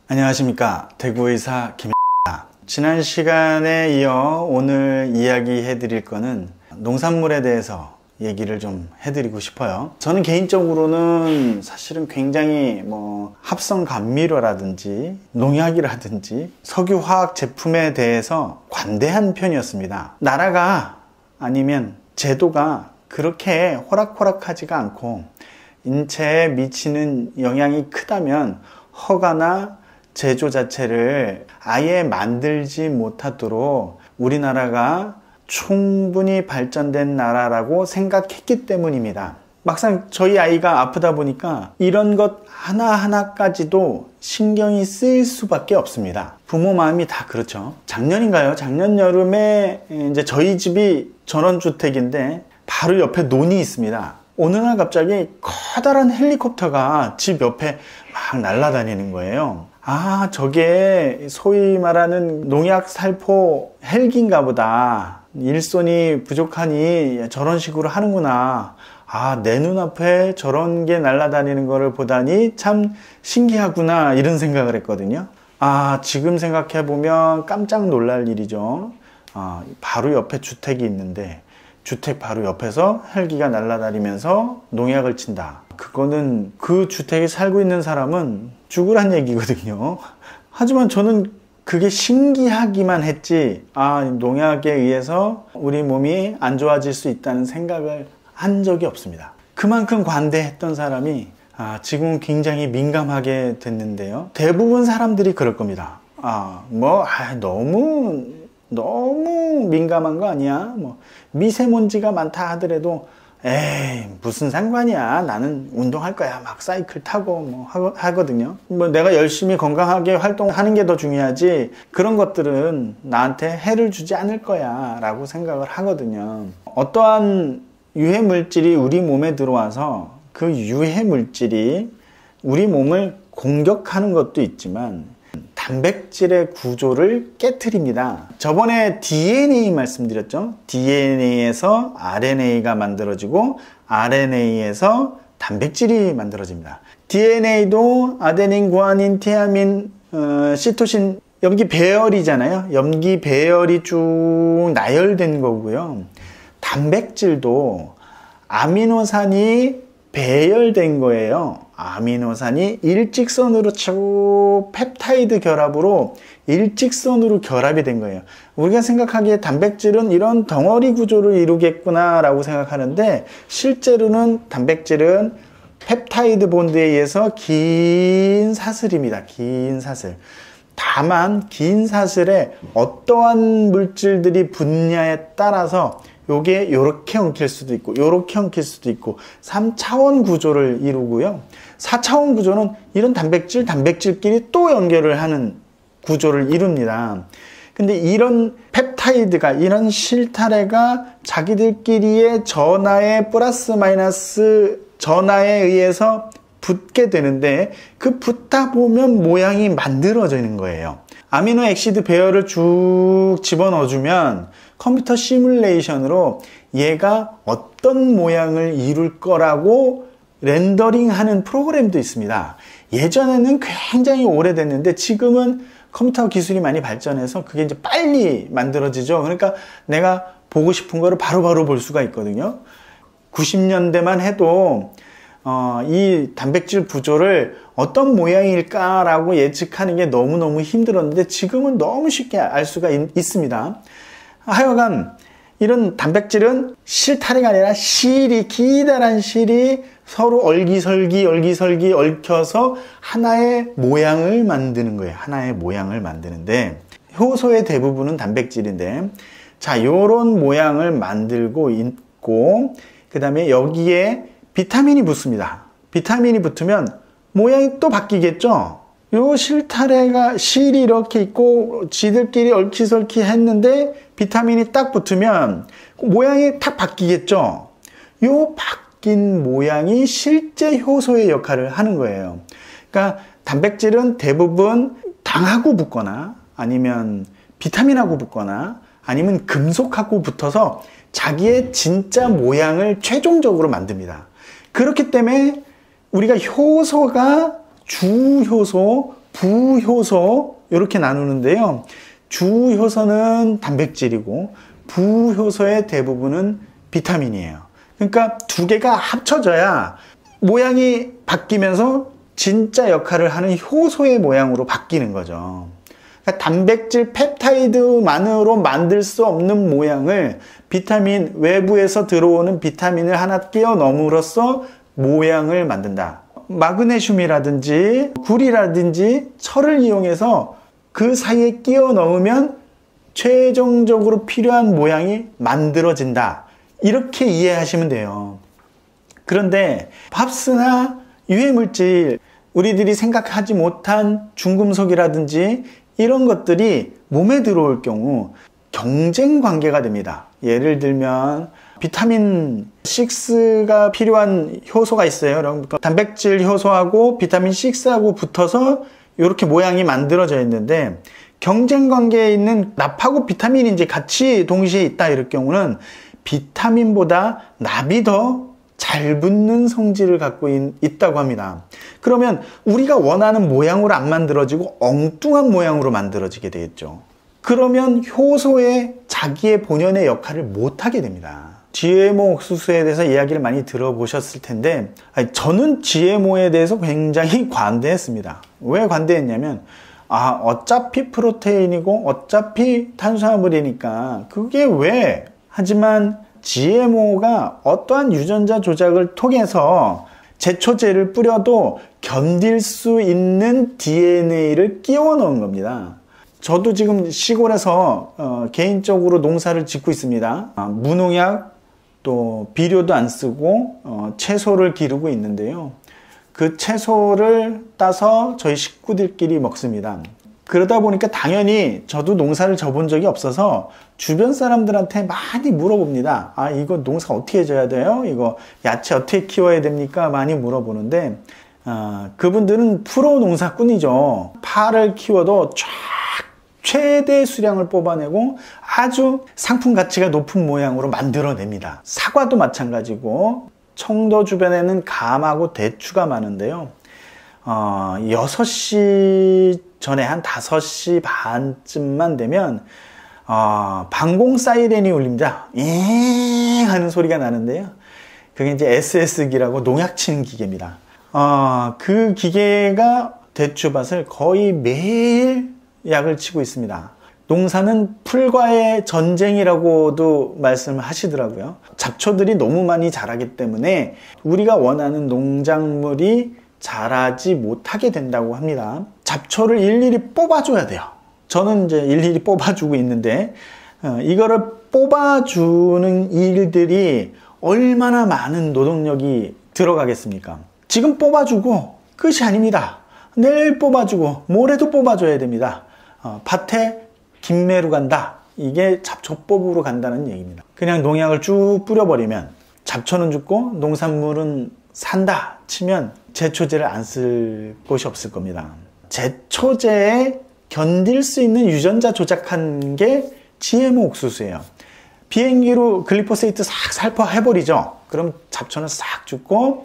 안녕하십니까, 대구의사 김입니다. 지난 시간에 이어 오늘 이야기해 드릴 거는 농산물에 대해서 얘기를 좀 해드리고 싶어요. 저는 개인적으로는 사실은 굉장히 합성 감미료라든지 농약이라든지 석유화학 제품에 대해서 관대한 편이었습니다. 나라가 아니면 제도가 그렇게 호락호락하지가 않고 인체에 미치는 영향이 크다면 허가나 제조 자체를 아예 만들지 못하도록 우리나라가 충분히 발전된 나라라고 생각했기 때문입니다. 막상 저희 아이가 아프다 보니까 이런 것 하나하나까지도 신경이 쓰일 수밖에 없습니다. 부모 마음이 다 그렇죠. 작년인가요? 작년 여름에 이제 저희 집이 전원주택인데 바로 옆에 논이 있습니다. 어느 날 갑자기 커다란 헬리콥터가 집 옆에 막 날아다니는 거예요. 아, 저게 소위 말하는 농약 살포 헬기인가 보다. 일손이 부족하니 저런 식으로 하는구나. 아, 내 눈앞에 저런 게 날아다니는 거를 보다니 참 신기하구나, 이런 생각을 했거든요. 아, 지금 생각해보면 깜짝 놀랄 일이죠. 바로 옆에 주택이 있는데 주택 바로 옆에서 헬기가 날아다니면서 농약을 친다. 그거는 그 주택에 살고 있는 사람은 죽으란 얘기거든요. 하지만 저는 그게 신기하기만 했지, 농약에 의해서 우리 몸이 안 좋아질 수 있다는 생각을 한 적이 없습니다. 그만큼 관대했던 사람이 지금은 굉장히 민감하게 됐는데요. 대부분 사람들이 그럴 겁니다. 너무 민감한 거 아니야? 미세먼지가 많다 하더라도 에이, 무슨 상관이야. 나는 운동할 거야. 막 사이클 타고 하거든요. 내가 열심히 건강하게 활동하는 게 더 중요하지, 그런 것들은 나한테 해를 주지 않을 거야 라고 생각을 하거든요. 어떠한 유해 물질이 우리 몸에 들어와서 그 유해 물질이 우리 몸을 공격하는 것도 있지만 단백질의 구조를 깨트립니다. 저번에 DNA 말씀드렸죠. DNA에서 RNA가 만들어지고 RNA에서 단백질이 만들어집니다. DNA도 아데닌, 구아닌, 티아민, 시토신, 염기 배열이잖아요. 염기 배열이 쭉 나열된 거고요. 단백질도 아미노산이 배열된 거예요. 아미노산이 일직선으로 쭉 펩타이드 결합으로 일직선으로 결합이 된 거예요. 우리가 생각하기에 단백질은 이런 덩어리 구조를 이루겠구나 라고 생각하는데, 실제로는 단백질은 펩타이드 본드에 의해서 긴 사슬입니다. 긴 사슬. 다만 긴 사슬에 어떠한 물질들이 붙냐에 따라서 요게 요렇게 엉킬 수도 있고 요렇게 엉킬 수도 있고 3차원 구조를 이루고요. 4차원 구조는 이런 단백질끼리 또 연결을 하는 구조를 이룹니다. 근데 이런 펩타이드가, 이런 실타래가 자기들끼리의 전하의 플러스 마이너스 전하에 의해서 붙게 되는데, 그 붙다 보면 모양이 만들어지는 거예요. 아미노 액시드 배열을 쭉 집어넣어주면 컴퓨터 시뮬레이션으로 얘가 어떤 모양을 이룰 거라고 렌더링 하는 프로그램도 있습니다. 예전에는 굉장히 오래됐는데 지금은 컴퓨터 기술이 많이 발전해서 그게 이제 빨리 만들어지죠. 그러니까 내가 보고 싶은 거를 바로바로 볼 수가 있거든요. 90년대만 해도 이 단백질 구조를 어떤 모양일까라고 예측하는 게 너무너무 힘들었는데 지금은 너무 쉽게 알 수가 있습니다. 하여간 이런 단백질은 실타래가 아니라 기다란 실이 서로 얼기설기 얽혀서 하나의 모양을 만드는 거예요. 하나의 모양을 만드는데, 효소의 대부분은 단백질인데, 자, 요런 모양을 만들고 있고, 그 다음에 여기에 비타민이 붙습니다. 비타민이 붙으면 모양이 또 바뀌겠죠? 요 실이 이렇게 있고 지들끼리 얽히설키 했는데 비타민이 딱 붙으면 모양이 딱 바뀌겠죠? 요 바뀐 모양이 실제 효소의 역할을 하는 거예요. 그러니까 단백질은 대부분 당하고 붙거나 아니면 비타민하고 붙거나 아니면 금속하고 붙어서 자기의 진짜 모양을 최종적으로 만듭니다. 그렇기 때문에 우리가 효소가 주효소, 부효소 이렇게 나누는데요. 주효소는 단백질이고 부효소의 대부분은 비타민이에요. 그러니까 두 개가 합쳐져야 모양이 바뀌면서 진짜 역할을 하는 효소의 모양으로 바뀌는 거죠. 그러니까 단백질 펩타이드만으로 만들 수 없는 모양을 비타민, 외부에서 들어오는 비타민을 하나 끼워 넣음으로써 모양을 만든다. 마그네슘이라든지 굴이라든지 철을 이용해서 그 사이에 끼워 넣으면 최종적으로 필요한 모양이 만들어진다. 이렇게 이해하시면 돼요. 그런데 팝스나 유해물질, 우리들이 생각하지 못한 중금속이라든지 이런 것들이 몸에 들어올 경우 경쟁 관계가 됩니다. 예를 들면 비타민 6가 필요한 효소가 있어요. 그러니까 단백질 효소하고 비타민 6하고 붙어서 이렇게 모양이 만들어져 있는데, 경쟁 관계에 있는 납하고 비타민이 이제 같이 동시에 있다 이럴 경우는 비타민보다 납이 더 잘 붙는 성질을 갖고 있다고 합니다. 그러면 우리가 원하는 모양으로 안 만들어지고 엉뚱한 모양으로 만들어지게 되겠죠. 그러면 효소의 자기의 본연의 역할을 못하게 됩니다. GMO 옥수수에 대해서 이야기를 많이 들어보셨을 텐데, 저는 GMO에 대해서 굉장히 관대했습니다. 왜 관대했냐면 어차피 프로테인이고 어차피 탄수화물이니까 그게 왜, 하지만 GMO가 어떠한 유전자 조작을 통해서 제초제를 뿌려도 견딜 수 있는 DNA를 끼워 넣은 겁니다. 저도 지금 시골에서 개인적으로 농사를 짓고 있습니다. 무농약, 또 비료도 안 쓰고 채소를 기르고 있는데요. 그 채소를 따서 저희 식구들끼리 먹습니다. 그러다 보니까 당연히 저도 농사를 져본 적이 없어서 주변 사람들한테 많이 물어봅니다. 이거 농사 어떻게 져야 돼요? 이거 야채 어떻게 키워야 됩니까? 많이 물어보는데 그분들은 프로 농사꾼이죠. 파를 키워도 쫙 최대 수량을 뽑아내고 아주 상품 가치가 높은 모양으로 만들어냅니다. 사과도 마찬가지고, 청도 주변에는 감하고 대추가 많은데요. 6시 전에 한 5시 반쯤만 되면 방공 사이렌이 울립니다. 잉 하는 소리가 나는데요. 그게 이제 SS기라고 농약 치는 기계입니다. 그 기계가 대추밭을 거의 매일 약을 치고 있습니다. 농사는 풀과의 전쟁이라고도 말씀하시더라고요. 잡초들이 너무 많이 자라기 때문에 우리가 원하는 농작물이 자라지 못하게 된다고 합니다. 잡초를 일일이 뽑아줘야 돼요. 저는 이제 일일이 뽑아주고 있는데, 이거를 뽑아주는 일들이 얼마나 많은 노동력이 들어가겠습니까? 지금 뽑아주고 끝이 아닙니다. 내일 뽑아주고 모레도 뽑아줘야 됩니다. 밭에 김매로 간다. 이게 잡초 뽑으러 간다는 얘기입니다. 그냥 농약을 쭉 뿌려버리면 잡초는 죽고 농산물은 산다 치면 제초제를 안 쓸 곳이 없을 겁니다. 제초제에 견딜 수 있는 유전자 조작한 게 GMO 옥수수예요. 비행기로 글리포세이트 싹 살포해버리죠. 그럼 잡초는 싹 죽고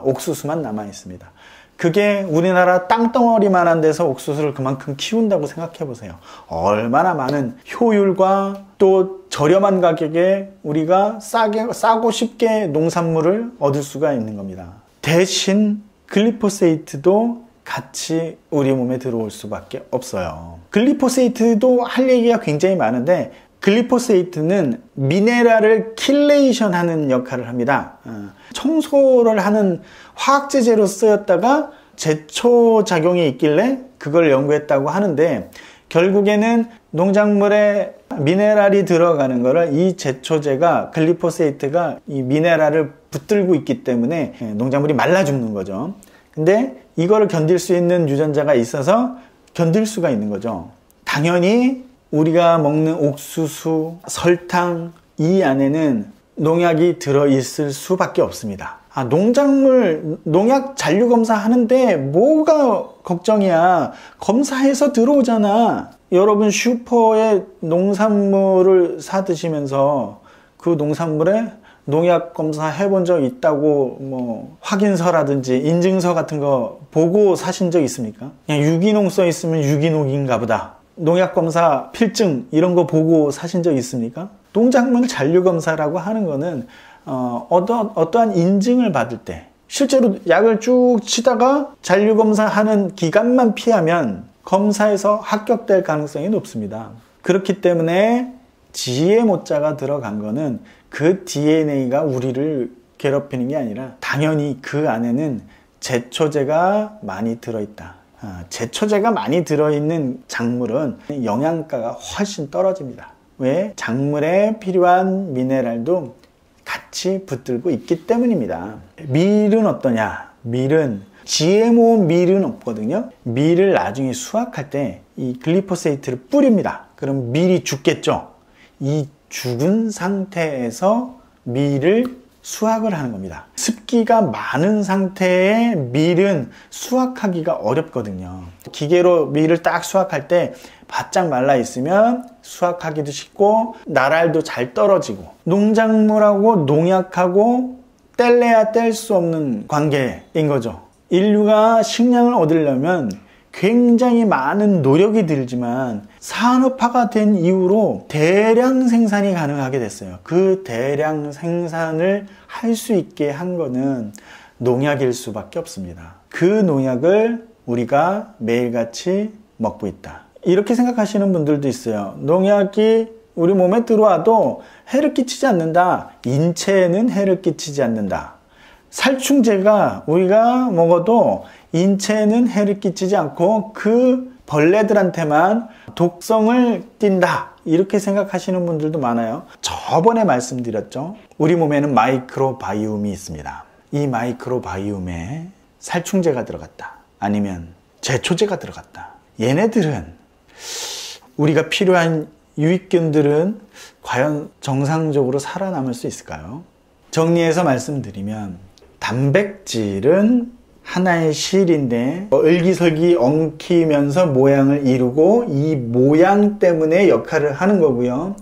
옥수수만 남아 있습니다. 그게 우리나라 땅덩어리만한 데서 옥수수를 그만큼 키운다고 생각해 보세요. 얼마나 많은 효율과 또 저렴한 가격에 우리가 싸고 쉽게 농산물을 얻을 수가 있는 겁니다. 대신 글리포세이트도 같이 우리 몸에 들어올 수밖에 없어요. 글리포세이트도 할 얘기가 굉장히 많은데, 글리포세이트는 미네랄을 킬레이션 하는 역할을 합니다. 청소를 하는 화학제제로 쓰였다가 제초 작용이 있길래 그걸 연구했다고 하는데, 결국에는 농작물에 미네랄이 들어가는 거를 이 제초제가, 글리포세이트가 이 미네랄을 붙들고 있기 때문에 농작물이 말라 죽는 거죠. 근데 이거를 견딜 수 있는 유전자가 있어서 견딜 수가 있는 거죠. 당연히 우리가 먹는 옥수수, 설탕, 이 안에는 농약이 들어있을 수밖에 없습니다. 농작물 농약 잔류 검사 하는데 뭐가 걱정이야. 검사해서 들어오잖아. 여러분 슈퍼에 농산물을 사 드시면서 그 농산물에 농약 검사 해본 적 있다고 뭐 확인서라든지 인증서 같은 거 보고 사신 적 있습니까? 그냥 유기농 써 있으면 유기농인가 보다. 농약 검사 필증 이런 거 보고 사신 적 있습니까? 농작물 잔류 검사라고 하는 거는 어떠한 인증을 받을 때 실제로 약을 쭉 치다가 잔류 검사하는 기간만 피하면 검사에서 합격될 가능성이 높습니다. 그렇기 때문에 지혜 모자가 들어간 거는 그 DNA가 우리를 괴롭히는 게 아니라 당연히 그 안에는 제초제가 많이 들어있다. 제초제가 많이 들어있는 작물은 영양가가 훨씬 떨어집니다. 왜? 작물에 필요한 미네랄도 같이 붙들고 있기 때문입니다. 밀은 어떠냐? 밀은 GMO 밀은 없거든요. 밀을 나중에 수확할 때 이 글리포세이트를 뿌립니다. 그럼 밀이 죽겠죠. 이 죽은 상태에서 밀을 수확을 하는 겁니다. 습기가 많은 상태의 밀은 수확하기가 어렵거든요. 기계로 밀을 딱 수확할 때 바짝 말라 있으면 수확하기도 쉽고 나랄도 잘 떨어지고, 농작물하고 농약하고 뗄래야 뗄 수 없는 관계인 거죠. 인류가 식량을 얻으려면 굉장히 많은 노력이 들지만 산업화가 된 이후로 대량 생산이 가능하게 됐어요. 그 대량 생산을 할 수 있게 한 거는 농약일 수밖에 없습니다. 그 농약을 우리가 매일같이 먹고 있다. 이렇게 생각하시는 분들도 있어요. 농약이 우리 몸에 들어와도 해를 끼치지 않는다. 인체에는 해를 끼치지 않는다. 살충제가 우리가 먹어도 인체에는 해를 끼치지 않고 그 벌레들한테만 독성을 띈다. 이렇게 생각하시는 분들도 많아요. 저번에 말씀드렸죠. 우리 몸에는 마이크로바이옴이 있습니다. 이 마이크로바이옴에 살충제가 들어갔다. 아니면 제초제가 들어갔다. 얘네들은 우리가 필요한 유익균들은 과연 정상적으로 살아남을 수 있을까요? 정리해서 말씀드리면 단백질은 하나의 실인데 을기설기 엉키면서 모양을 이루고 이 모양 때문에 역할을 하는 거고요.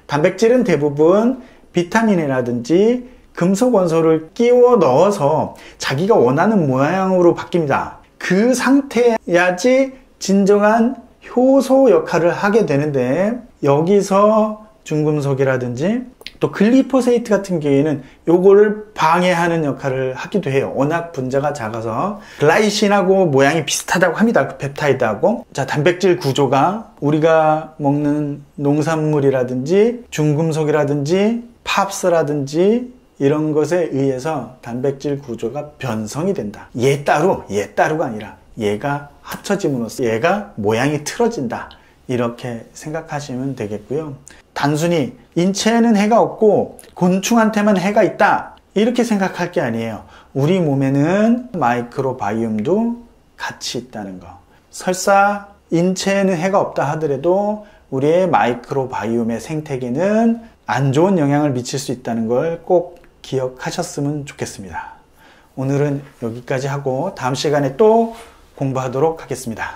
단백질은 대부분 비타민이라든지 금속 원소를 끼워 넣어서 자기가 원하는 모양으로 바뀝니다. 그 상태야지 진정한 효소 역할을 하게 되는데, 여기서 중금속이라든지 또 글리포세이트 같은 경우에는 요거를 방해하는 역할을 하기도 해요. 워낙 분자가 작아서. 글라이신하고 모양이 비슷하다고 합니다. 그 펩타이드하고. 자, 단백질 구조가 우리가 먹는 농산물이라든지 중금속이라든지 팝스라든지 이런 것에 의해서 단백질 구조가 변성이 된다. 얘 따로가 아니라 얘가 합쳐짐으로써 얘가 모양이 틀어진다. 이렇게 생각하시면 되겠고요. 단순히 인체에는 해가 없고 곤충한테만 해가 있다. 이렇게 생각할 게 아니에요. 우리 몸에는 마이크로바이옴도 같이 있다는 거. 설사 인체에는 해가 없다 하더라도 우리의 마이크로바이옴의 생태계는 안 좋은 영향을 미칠 수 있다는 걸 꼭 기억하셨으면 좋겠습니다. 오늘은 여기까지 하고 다음 시간에 또 공부하도록 하겠습니다.